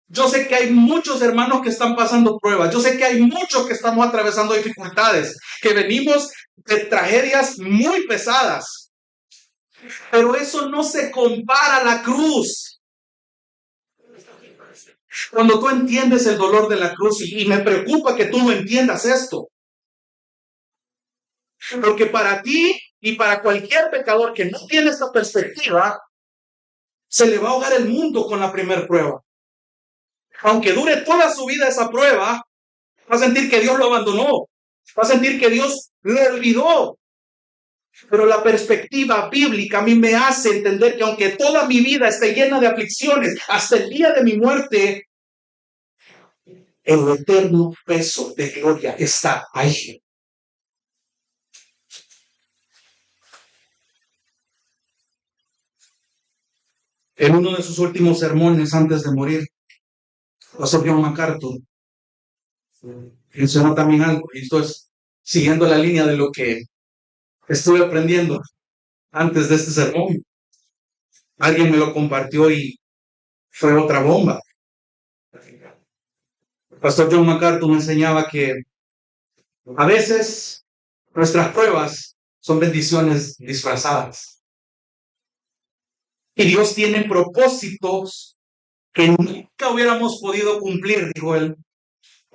Yo sé que hay muchos hermanos que están pasando pruebas. Yo sé que hay muchos que estamos atravesando dificultades, que venimos de tragedias muy pesadas. Pero eso no se compara a la cruz. Cuando tú entiendes el dolor de la cruz, y me preocupa que tú no entiendas esto, porque para ti y para cualquier pecador que no tiene esta perspectiva, se le va a ahogar el mundo con la primera prueba. Aunque dure toda su vida esa prueba, va a sentir que Dios lo abandonó, va a sentir que Dios lo olvidó. Pero la perspectiva bíblica a mí me hace entender que aunque toda mi vida esté llena de aflicciones, hasta el día de mi muerte, el eterno peso de gloria está ahí. En uno de sus últimos sermones antes de morir, el pastor John MacArthur mencionó también algo, y esto es siguiendo la línea de lo que estuve aprendiendo antes de este sermón. Alguien me lo compartió y fue otra bomba. El pastor John MacArthur me enseñaba que a veces nuestras pruebas son bendiciones disfrazadas. Y Dios tiene propósitos que nunca hubiéramos podido cumplir, dijo él,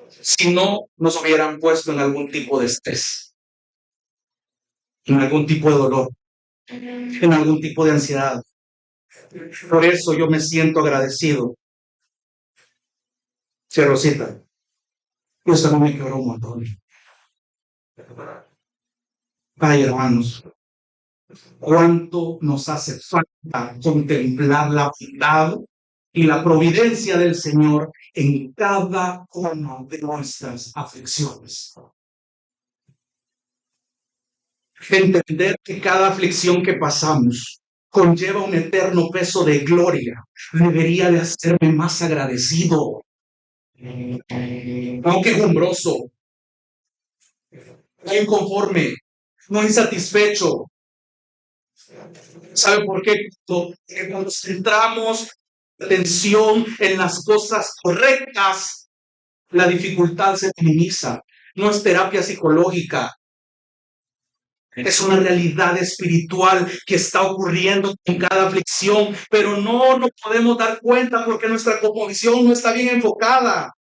si no nos hubieran puesto en algún tipo de estrés, en algún tipo de dolor, en algún tipo de ansiedad. Por eso yo me siento agradecido. Cierro cita. Dios también me quebró un montón. Ay, hermanos, cuánto nos hace falta contemplar la bondad y la providencia del Señor en cada una de nuestras aflicciones. Entender que cada aflicción que pasamos conlleva un eterno peso de gloria debería de hacerme más agradecido, no quejumbroso, no inconforme, no insatisfecho. ¿Sabe por qué? Porque cuando centramos atención en las cosas correctas, la dificultad se minimiza. No es terapia psicológica, es una realidad espiritual que está ocurriendo en cada aflicción, pero no nos podemos dar cuenta porque nuestra cosmovisión no está bien enfocada.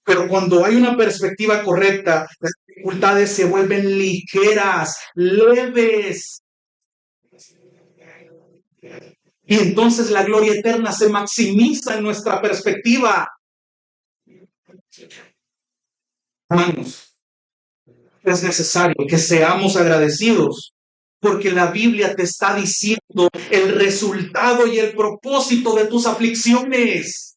Pero cuando hay una perspectiva correcta, las dificultades se vuelven ligeras, leves. Y entonces la gloria eterna se maximiza en nuestra perspectiva. Hermanos, es necesario que seamos agradecidos porque la Biblia te está diciendo el resultado y el propósito de tus aflicciones.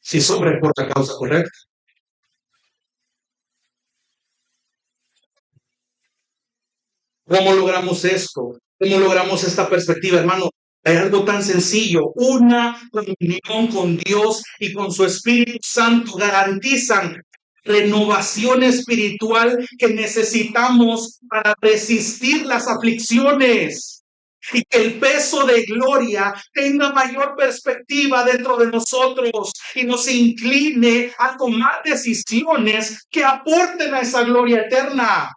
Si son por la causa correcta. ¿Cómo logramos esto? ¿Cómo logramos esta perspectiva, hermano? Hay algo tan sencillo. Una comunión con Dios y con su Espíritu Santo garantizan renovación espiritual que necesitamos para resistir las aflicciones y que el peso de gloria tenga mayor perspectiva dentro de nosotros y nos incline a tomar decisiones que aporten a esa gloria eterna.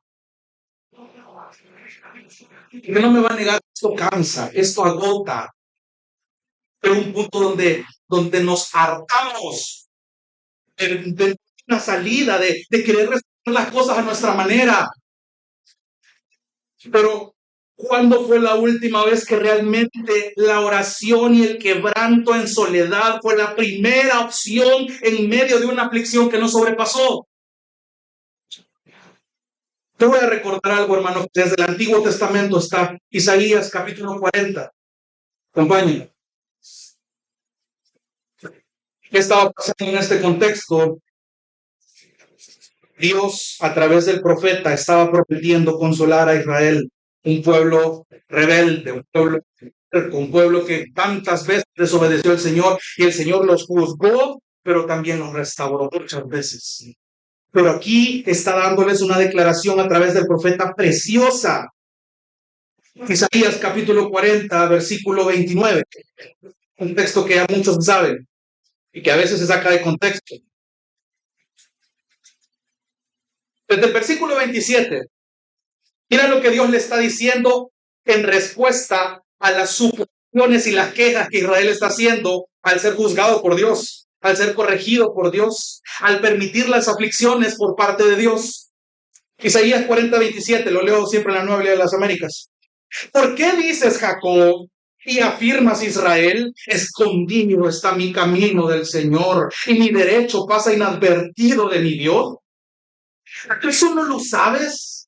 Que no me va a negar, esto cansa, esto agota. Es un punto donde nos hartamos de una salida, de querer resolver las cosas a nuestra manera. Pero, ¿cuándo fue la última vez que realmente la oración y el quebranto en soledad fue la primera opción en medio de una aflicción que nos sobrepasó? Te voy a recordar algo, hermano. Desde el Antiguo Testamento está Isaías capítulo 40. Acompáñenme. ¿Qué estaba pasando en este contexto? Dios, a través del profeta, estaba prometiendo consolar a Israel, un pueblo rebelde, un pueblo que tantas veces desobedeció al Señor, y el Señor los juzgó, pero también los restauró muchas veces. Pero aquí está dándoles una declaración a través del profeta preciosa. Isaías capítulo 40, versículo 29, un texto que ya muchos saben y que a veces se saca de contexto. Desde el versículo 27, mira lo que Dios le está diciendo en respuesta a las suposiciones y las quejas que Israel está haciendo al ser juzgado por Dios, al ser corregido por Dios, al permitir las aflicciones por parte de Dios. Isaías 40:27, lo leo siempre en la Nueva Biblia de las Américas. ¿Por qué dices, Jacob, y afirmas, Israel, escondido está mi camino del Señor, y mi derecho pasa inadvertido de mi Dios? ¿Acaso no lo sabes?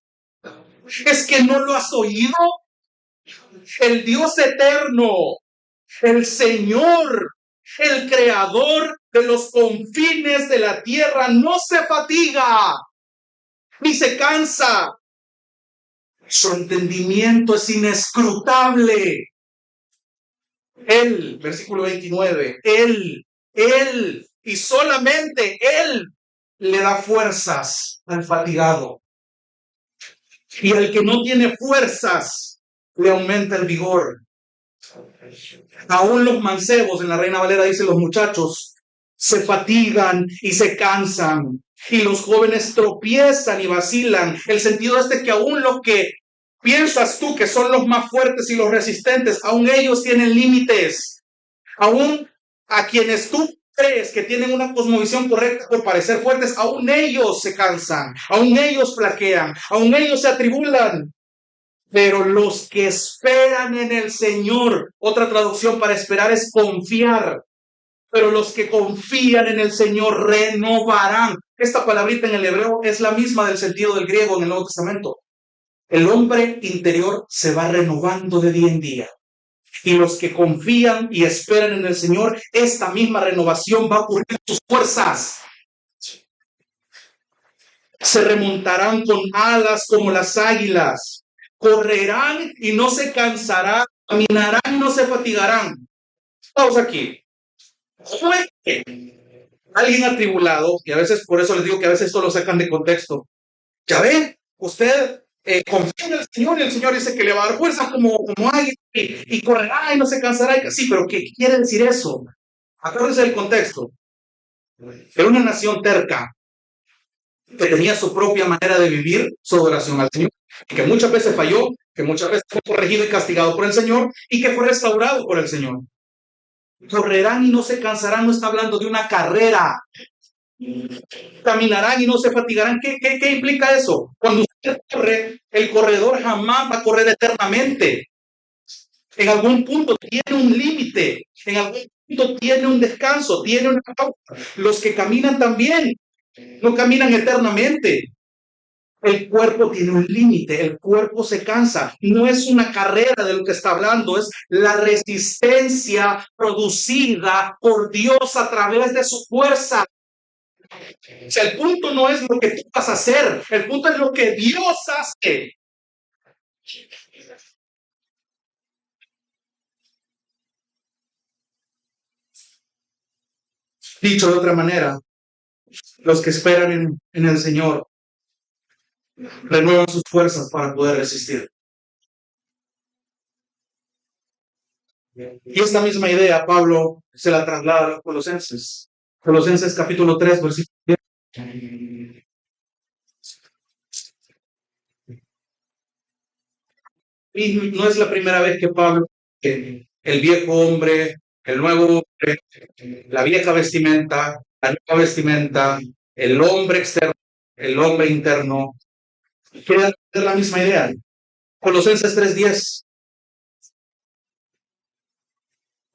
¿Es que no lo has oído? El Dios eterno, el Señor, el creador de los confines de la tierra, no se fatiga ni se cansa. Su entendimiento es inescrutable. Él, versículo 29, Él, y solamente Él le da fuerzas al fatigado. Y al que no tiene fuerzas, le aumenta el vigor. Aún los mancebos, en la Reina Valera dice, los muchachos se fatigan y se cansan, y los jóvenes tropiezan y vacilan. El sentido es de que aún los que piensas tú que son los más fuertes y los resistentes, aún ellos tienen límites. Aún a quienes tú crees que tienen una cosmovisión correcta por parecer fuertes, aún ellos se cansan, aún ellos flaquean, aún ellos se atribulan. Pero los que esperan en el Señor, otra traducción para esperar es confiar, pero los que confían en el Señor renovarán. Esta palabrita en el hebreo es la misma del sentido del griego en el Nuevo Testamento. El hombre interior se va renovando de día en día. Y los que confían y esperan en el Señor, esta misma renovación va a ocurrir en sus fuerzas. Se remontarán con alas como las águilas. Correrán y no se cansarán, caminarán y no se fatigarán. Vamos aquí. Fue alguien atribulado, y a veces, por eso les digo que a veces esto lo sacan de contexto. Ya ven, usted confía en el Señor y el Señor dice que le va a dar fuerza como águila y correrá y no se cansará. Sí, pero ¿qué quiere decir eso? Acuérdense del contexto. Era una nación terca que tenía su propia manera de vivir su adoración al Señor, y que muchas veces falló, que muchas veces fue corregido y castigado por el Señor, y que fue restaurado por el Señor. Correrán y no se cansarán, no está hablando de una carrera. Caminarán y no se fatigarán. ¿Qué implica eso? Cuando usted corre, el corredor jamás va a correr eternamente. En algún punto tiene un límite, en algún punto tiene un descanso, tiene una pausa. Los que caminan también no caminan eternamente. El cuerpo tiene un límite, el cuerpo se cansa. No es una carrera de lo que está hablando, es la resistencia producida por Dios a través de su fuerza. O sea, el punto no es lo que tú vas a hacer, el punto es lo que Dios hace. Dicho de otra manera, los que esperan en el Señor renuevan sus fuerzas para poder resistir. Y esta misma idea Pablo se la traslada a los Colosenses. Colosenses capítulo 3, versículo 10. Y no es la primera vez que Pablo, el viejo hombre, el nuevo hombre, la vieja vestimenta, la nueva vestimenta, el hombre externo, el hombre interno, quiere hacer la misma idea. Colosenses 3:10,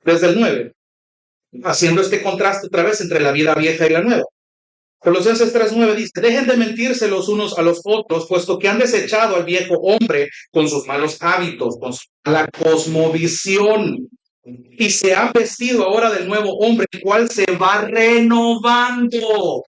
desde el 9, haciendo este contraste otra vez entre la vida vieja y la nueva. Colosenses 3:9 dice, dejen de mentirse los unos a los otros, puesto que han desechado al viejo hombre con sus malos hábitos, con su mala cosmovisión, y se han vestido ahora del nuevo hombre, el cual se va renovando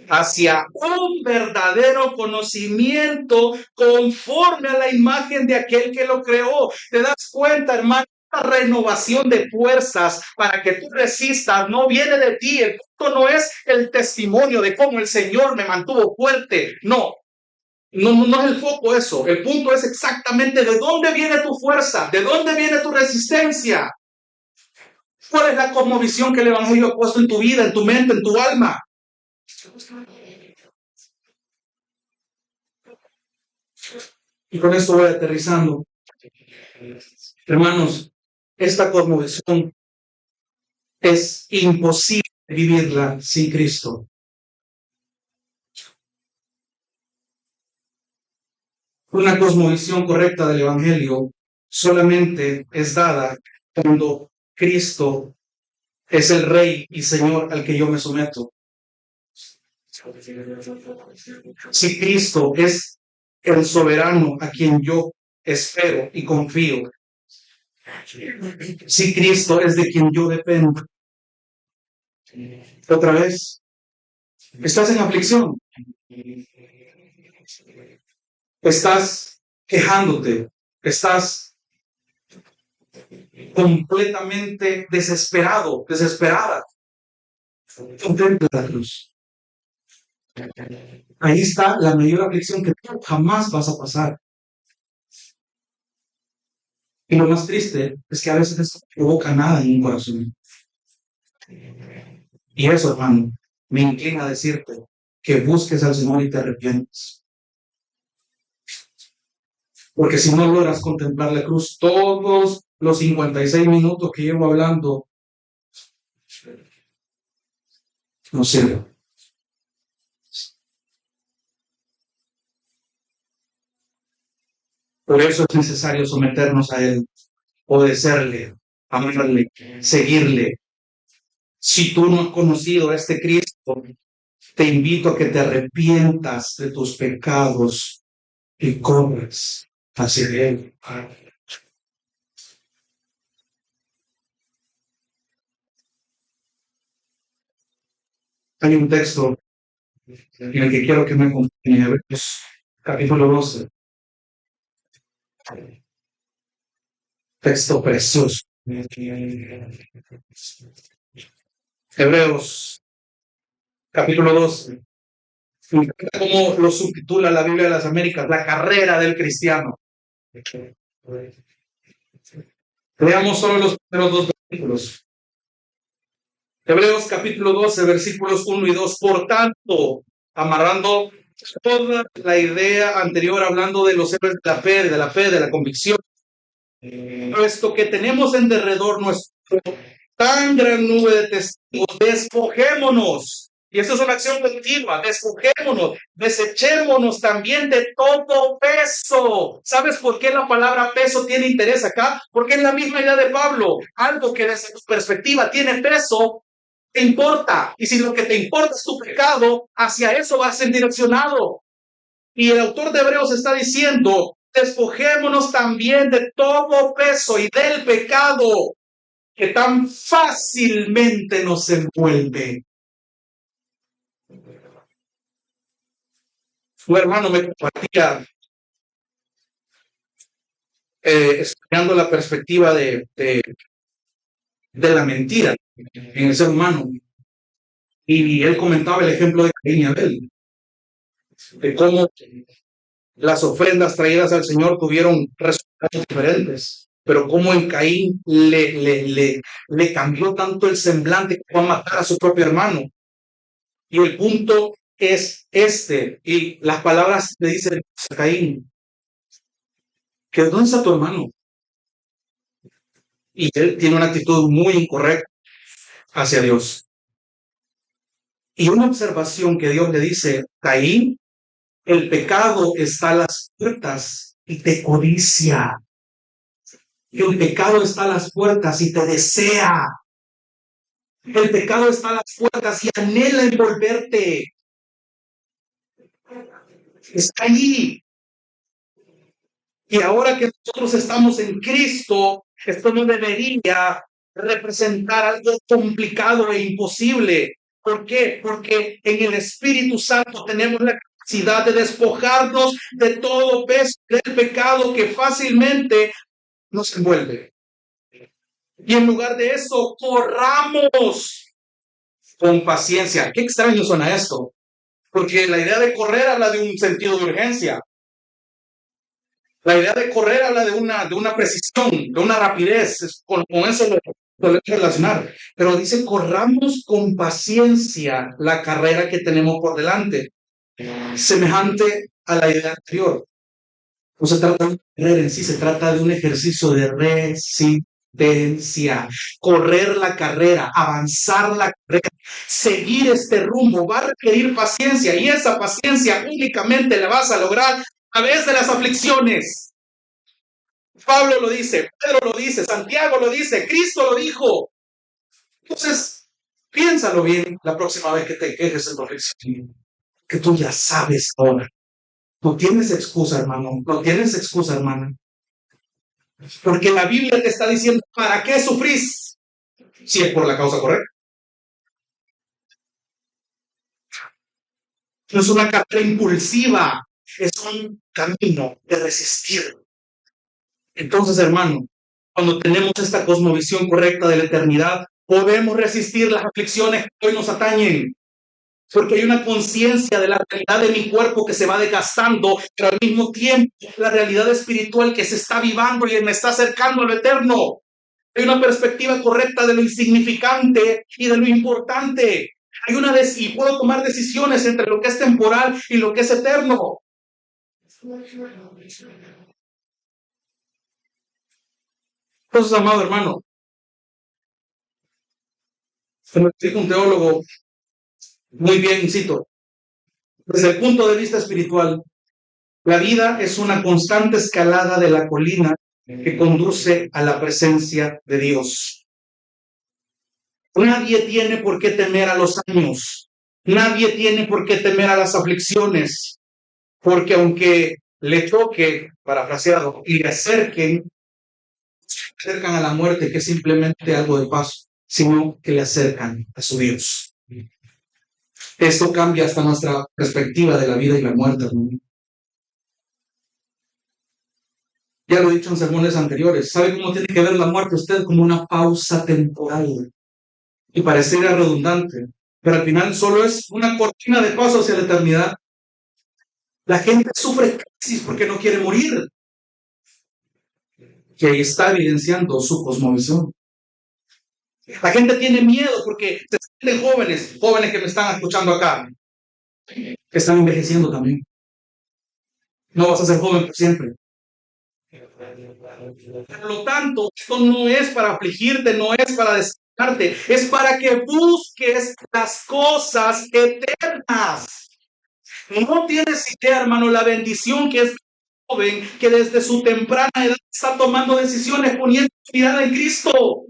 hacia un verdadero conocimiento conforme a la imagen de aquel que lo creó. ¿Te das cuenta, hermano? La renovación de fuerzas para que tú resistas no viene de ti. El punto no es el testimonio de cómo el Señor me mantuvo fuerte. No, no es el foco eso. El punto es exactamente de dónde viene tu fuerza, de dónde viene tu resistencia. ¿Cuál es la cosmovisión que el Evangelio ha puesto en tu vida, en tu mente, en tu alma? Y con esto voy aterrizando. Hermanos, esta cosmovisión es imposible vivirla sin Cristo. Una cosmovisión correcta del Evangelio solamente es dada cuando Cristo es el Rey y Señor al que yo me someto. Si Cristo es el soberano a quien yo espero y confío, si Cristo es de quien yo dependo. Otra vez, estás en aflicción, estás quejándote, estás completamente desesperado, desesperada. Contempla la cruz. Ahí está la mayor aflicción que tú jamás vas a pasar. Y lo más triste es que a veces esto no provoca nada en un corazón. Y eso, hermano, me inclina a decirte que busques al Señor y te arrepientes. Porque si no logras contemplar la cruz todos los 56 minutos que llevo hablando, no sirve. Por eso es necesario someternos a Él, obedecerle, amarle, seguirle. Si tú no has conocido a este Cristo, te invito a que te arrepientas de tus pecados y corras hacia Él. Hay un texto en el que quiero que me acompañe, Hebreos capítulo 12. Texto precioso. Hebreos capítulo 12. Como lo subtitula la Biblia de las Américas, la carrera del cristiano. Leamos solo los primeros dos versículos. Hebreos capítulo 12, versículos 1 y 2. Por tanto, amarrando toda la idea anterior, hablando de los héroes de la convicción, puesto que tenemos en derredor nuestro tan gran nube de testigos, despojémonos. Y esto es una acción continua, despojémonos, desechémonos también de todo peso. ¿Sabes por qué la palabra peso tiene interés acá? Porque es la misma idea de Pablo. Algo que desde tu perspectiva tiene peso, te importa. Y si lo que te importa es tu pecado, hacia eso vas en direccionado. Y el autor de Hebreos está diciendo, despojémonos también de todo peso y del pecado que tan fácilmente nos envuelve. Un hermano me compartía estudiando la perspectiva de la mentira en el ser humano. Y él comentaba el ejemplo de Caín y Abel, de cómo las ofrendas traídas al Señor tuvieron resultados diferentes, pero cómo en Caín le cambió tanto el semblante que fue a matar a su propio hermano. Y el punto es este, y las palabras le dicen a Caín, que ¿dónde está tu hermano? Y él tiene una actitud muy incorrecta hacia Dios. Y una observación que Dios le dice, Caín, el pecado está a las puertas y te codicia. El pecado está a las puertas y te desea. El pecado está a las puertas y anhela envolverte. Está allí. Y ahora que nosotros estamos en Cristo, esto no debería representar algo complicado e imposible. ¿Por qué? Porque en el Espíritu Santo tenemos la capacidad de despojarnos de todo peso del pecado que fácilmente nos envuelve. Y en lugar de eso, corramos con paciencia. Qué extraño suena esto, porque la idea de correr habla de un sentido de urgencia. La idea de correr habla de una precisión, de una rapidez. Con eso lo podemos relacionar. Pero dice, corramos con paciencia la carrera que tenemos por delante. Semejante a la idea anterior. No se trata de una carrera en sí, se trata de un ejercicio de resistencia. Correr la carrera, avanzar la carrera, seguir este rumbo va a requerir paciencia, y esa paciencia únicamente la vas a lograr a través de las aflicciones. Pablo lo dice, Pedro lo dice, Santiago lo dice, Cristo lo dijo. Entonces, piénsalo bien la próxima vez que te quejes en tu aflicción, que tú ya sabes ahora. No tienes excusa, hermano. No tienes excusa, hermana. Porque la Biblia te está diciendo, ¿para qué sufrís? Si es por la causa correcta. No es una carrera impulsiva, es un camino de resistir. Entonces, hermano, cuando tenemos esta cosmovisión correcta de la eternidad, podemos resistir las aflicciones que hoy nos atañen. Porque hay una conciencia de la realidad de mi cuerpo que se va desgastando, pero al mismo tiempo la realidad espiritual que se está avivando y me está acercando a lo eterno. Hay una perspectiva correcta de lo insignificante y de lo importante. Hay y puedo tomar decisiones entre lo que es temporal y lo que es eterno. Entonces, amado hermano, como explica un teólogo muy bien, cito, desde el punto de vista espiritual, la vida es una constante escalada de la colina que conduce a la presencia de Dios. Nadie tiene por qué temer a los años. Nadie tiene por qué temer a las aflicciones. Porque aunque le choque, parafraseado, y le acercan a la muerte, que es simplemente algo de paso, sino que le acercan a su Dios. Esto cambia hasta nuestra perspectiva de la vida y la muerte, ¿no? Ya lo he dicho en sermones anteriores. ¿Sabe cómo tiene que ver la muerte usted? Como una pausa temporal. Y parecería redundante, pero al final solo es una cortina de paso hacia la eternidad. La gente sufre crisis porque no quiere morir, que ahí está evidenciando su cosmovisión. La gente tiene miedo porque se sienten jóvenes que me están escuchando acá, que están envejeciendo también. No vas a ser joven por siempre. Por lo tanto, esto no es para afligirte, no es para desanimarte, es para que busques las cosas eternas. No tienes idea, hermano, la bendición que es joven que desde su temprana edad está tomando decisiones poniendo su mirada en Cristo.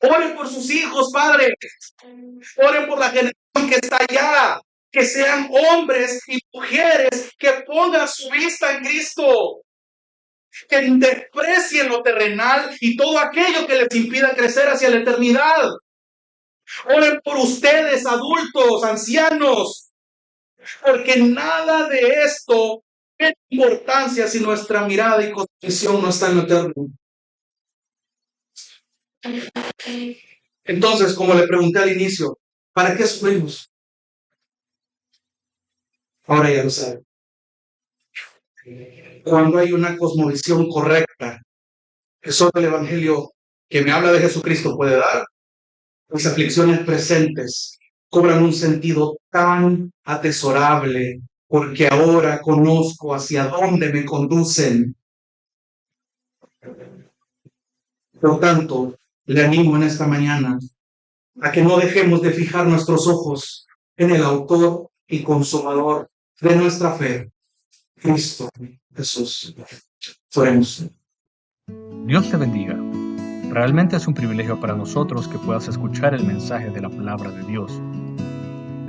Oren por sus hijos, padres. Oren por la generación que está allá. Que sean hombres y mujeres que pongan su vista en Cristo. Que desprecien lo terrenal y todo aquello que les impida crecer hacia la eternidad. Oren por ustedes, adultos, ancianos, porque nada de esto ¿Qué importancia si nuestra mirada y cosmovisión no está en lo eterno? Entonces, como le pregunté al inicio, ¿para qué sufrimos? Ahora ya lo saben. Cuando hay una cosmovisión correcta, que solo el Evangelio que me habla de Jesucristo puede dar, las aflicciones presentes cobran un sentido tan atesorable, porque ahora conozco hacia dónde me conducen. Por tanto, le animo en esta mañana a que no dejemos de fijar nuestros ojos en el autor y consumador de nuestra fe, Cristo Jesús. Oremos. Dios te bendiga. Realmente es un privilegio para nosotros que puedas escuchar el mensaje de la palabra de Dios.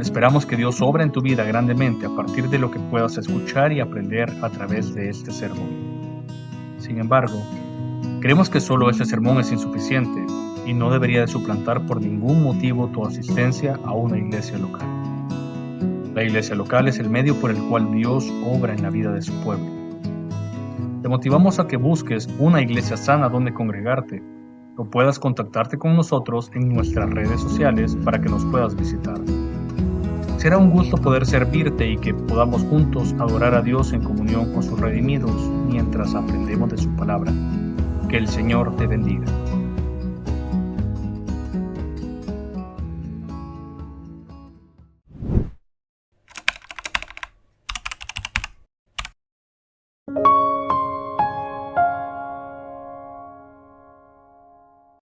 Esperamos que Dios obra en tu vida grandemente a partir de lo que puedas escuchar y aprender a través de este sermón. Sin embargo, creemos que solo este sermón es insuficiente y no debería de suplantar por ningún motivo tu asistencia a una iglesia local. La iglesia local es el medio por el cual Dios obra en la vida de su pueblo. Te motivamos a que busques una iglesia sana donde congregarte o puedas contactarte con nosotros en nuestras redes sociales para que nos puedas visitar. Será un gusto poder servirte y que podamos juntos adorar a Dios en comunión con sus redimidos mientras aprendemos de su palabra. Que el Señor te bendiga.